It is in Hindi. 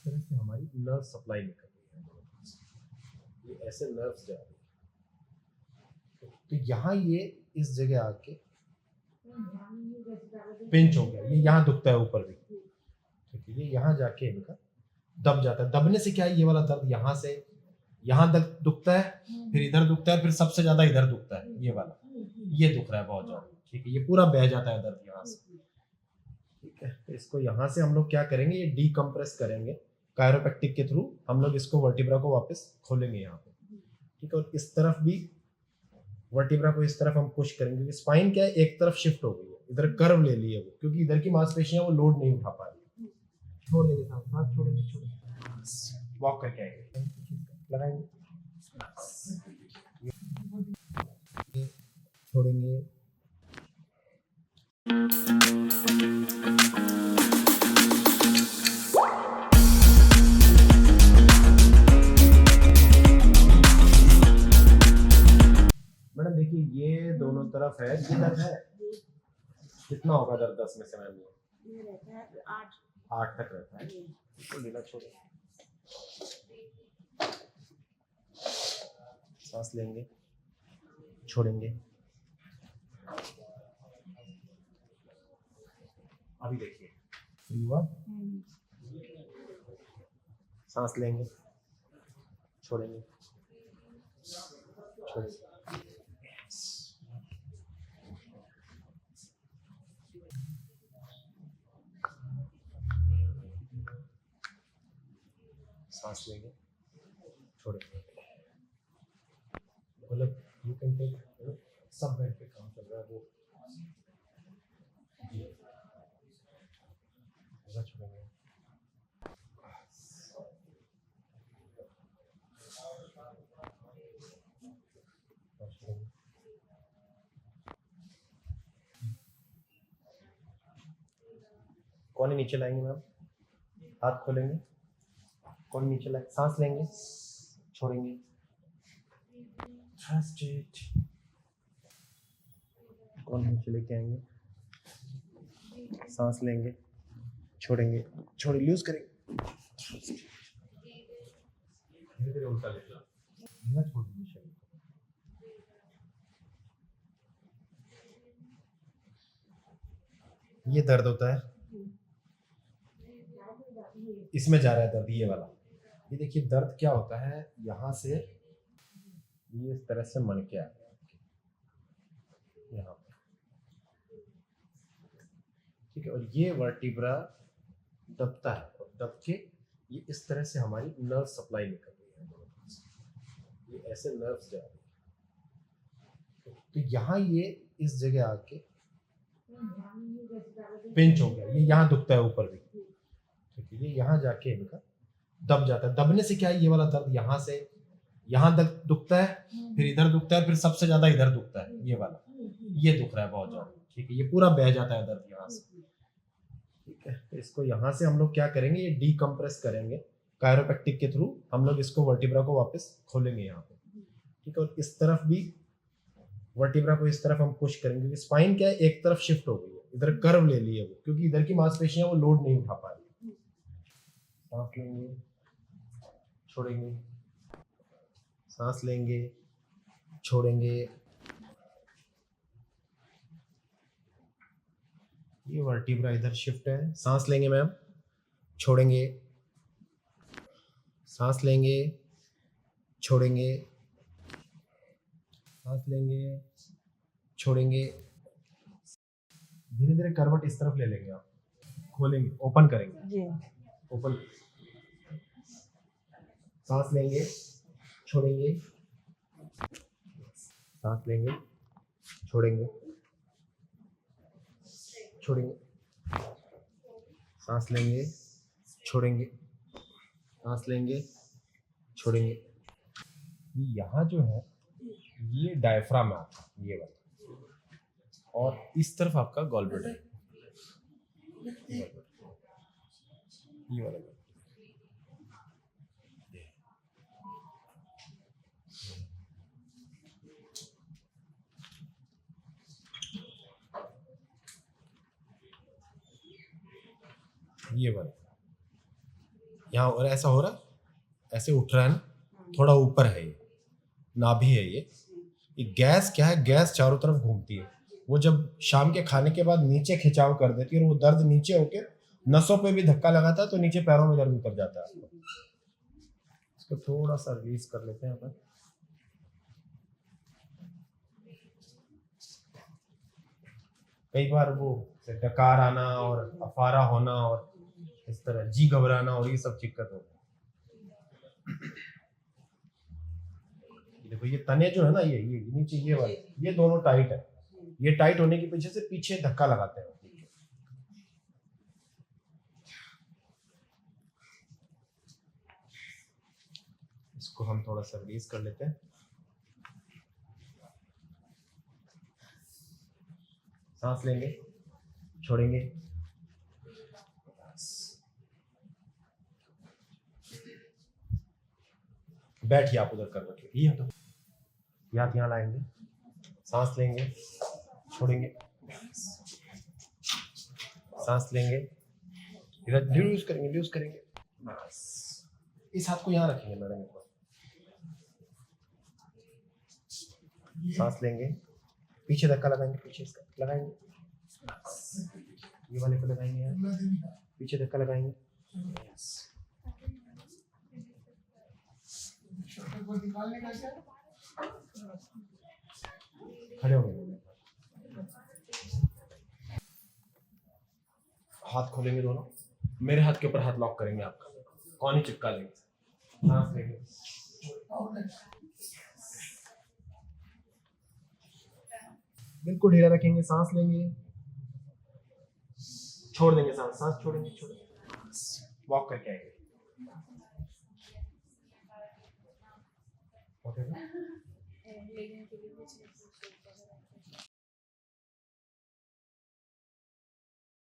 तरह से हमारी नर्व सप्लाई निकल रही है, ये ऐसे नर्व्स जा रही है। तो यहाँ ये इस जगह आके पिंच हो गया, ये यहाँ दुखता है ऊपर भी, ठीक है। ये यहाँ जाके इनका दब जाता है। दबने से क्या है, ये वाला दर्द यहाँ से यहाँ तक दुखता है, फिर इधर दुखता है, फिर सबसे ज्यादा इधर दुखता है, ये वाला, ये दुख रहा है बहुत ज्यादा, ठीक है। ये पूरा बह जाता है दर्द यहाँ से, ठीक है। तो इसको यहाँ से हम लोग क्या करेंगे, ये डीकम्प्रेस करेंगे कायरोप्रैक्टिक के थ्रू। हम लोग इसको वर्टिब्रा को वापस खोलेंगे यहाँ पे, ठीक है। और इस तरफ भी वर्टिब्रा को इस तरफ हम पुश करेंगे, क्योंकि स्पाइन क्या है, एक तरफ शिफ्ट हो गई है, इधर कर्व ले ली है वो, क्योंकि इधर की मांसपेशियां वो लोड नहीं उठा पा रही। छोड़ देंगे साथ साथ, छोड़ेंगे, वॉक करके आएंगे, लगाएंगे, छोड़ेंगे। मैडम देखिए, ये दोनों तरफ है, ये दर्द है, कितना होगा दर्द 10 में से मैम? ये रहता है 8 तक रहता है। इसको लेना छोड़ें, सांस लेंगे, छोड़ेंगे। अभी देखिए, फ्री हुआ, सांस लेंगे, छोड़ेंगे, छोड़ेंगे। सांस लेंगे, छोड़ेंगे। मतलब यू कैन टेक, सब बेड पे काम चल रहा है वो, छोड़ेंगे। कौन नीचे लाएंगे मैम? हाथ खोलेंगे, कौन नीचे लाएंगे, सांस लेंगे, छोड़ेंगे, ट्रस्ट इट। कौन नीचे लेके आएंगे, सांस लेंगे, छोड़ेंगे, छोड़े, लूज करेंगे, धीरे धीरे उल्टा लेके धीरे छोड़ दीजिए शरीर। ये दर्द होता है, इसमें जा रहा है दर्द, ये वाला। ये देखिए दर्द क्या होता है, यहाँ से ये इस तरह से मन के आता है यहाँ पे, ठीक है। और ये वर्टिब्रा दबता है, और दब के ये इस तरह से हमारी नर्व सप्लाई निकल रही है दोनों तरफ से, ये ऐसे नर्व्स जा रही है। तो यहाँ ये इस जगह आके पिंच हो गया, ये यहाँ दुखता है ऊपर भी, ठीक है। ये यहाँ जाके इनका दब जाता है। दबने से क्या है, ये वाला दर्द यहाँ से यहाँ तक दुखता है, फिर इधर दुखता है, फिर सबसे ज्यादा इधर दुखता है, ये वाला, ये दुख रहा है बहुत ज्यादा, ठीक है। ये पूरा बह जाता है दर्द यहाँ से, ठीक है। तो इसको यहाँ से हम लोग क्या करेंगे, ये डीकम्प्रेस करेंगे कायरोप्रैक्टिक के थ्रू। हम लोग इसको वर्टिब्रा को वापस खोलेंगे यहाँ पे, ठीक है। और इस तरफ भी वर्टिब्रा को इस तरफ हम पुश करेंगे, क्योंकि स्पाइन क्या है, एक तरफ शिफ्ट हो गई है, इधर कर्व ले ली है वो, क्योंकि इधर की मांसपेशियां वो लोड नहीं उठा पा रही। सांस लेंगे, छोड़ेंगे, सांस लेंगे, छोड़ेंगे। ये वर्टिब्रा इधर शिफ्ट है। सांस लेंगे मैम, छोड़ेंगे, सांस लेंगे, छोड़ेंगे, सांस लेंगे, छोड़ेंगे। धीरे धीरे करवट इस तरफ ले लेंगे आप, खोलेंगे, ओपन करेंगे जी, ओपन। सांस लेंगे, छोड़ेंगे, सांस लेंगे, छोड़ेंगे, छोड़ेंगे, सांस लेंगे, छोड़ेंगे, सांस लेंगे, छोड़ेंगे। यहाँ जो है ये डायफ्राम है आपका, ये वाला, और इस तरफ आपका गॉल ब्लैडर, ये वाला। ये वाला, यहाँ और ऐसा हो रहा है, ऐसे उठ रहा है ना, थोड़ा ऊपर है ये, नाभि है ये गैस क्या है, गैस चारों तरफ घूमती है, वो जब शाम के खाने के बाद नीचे खिंचाव कर देती है और वो दर्द नीचे होके नसों पे भी धक्का लगाता है, तो नीचे पैरों में दर्द उतर जाता है। इसको थोड़ा सा रिलीज कर लेते हैं अपन। कई बार वो डकार आना और अफारा होना और इस तरह जी घबराना और ये सब दिक्कत होती है। देखो ये तने जो है ना, ये नीचे ये वाले, ये दोनों टाइट है, ये टाइट होने की वजह से पीछे धक्का लगाते हैं। इसको हम थोड़ा सा रिलीज कर लेते हैं। सांस लेंगे, छोड़ेंगे, बैठिए आप उधर कर रखिए, ये तो हाथ यहाँ लाएंगे, सांस लेंगे, छोड़ेंगे, सांस लेंगे, इधर ल्यूज करेंगे, बस इस हाथ को यहाँ रखेंगे मैडम, सांस लेंगे, पीछे धक्का लगाएंगे, पीछे इसका लगाएंगे, ये वाले को लगाएंगे यार, पीछे धक्का लगाएंगे, खड़े होंगे, हाथ खोलेंगे दोनों, मेरे हाथ के ऊपर हाथ लॉक करेंगे, आपका कौन ही चिपका लेंगे, सांस लेंगे, बिल्कुल ढीला रखेंगे, सांस लेंगे, छोड़ देंगे, सांस छोड़ेंगे, वॉक करके आएंगे, ओके।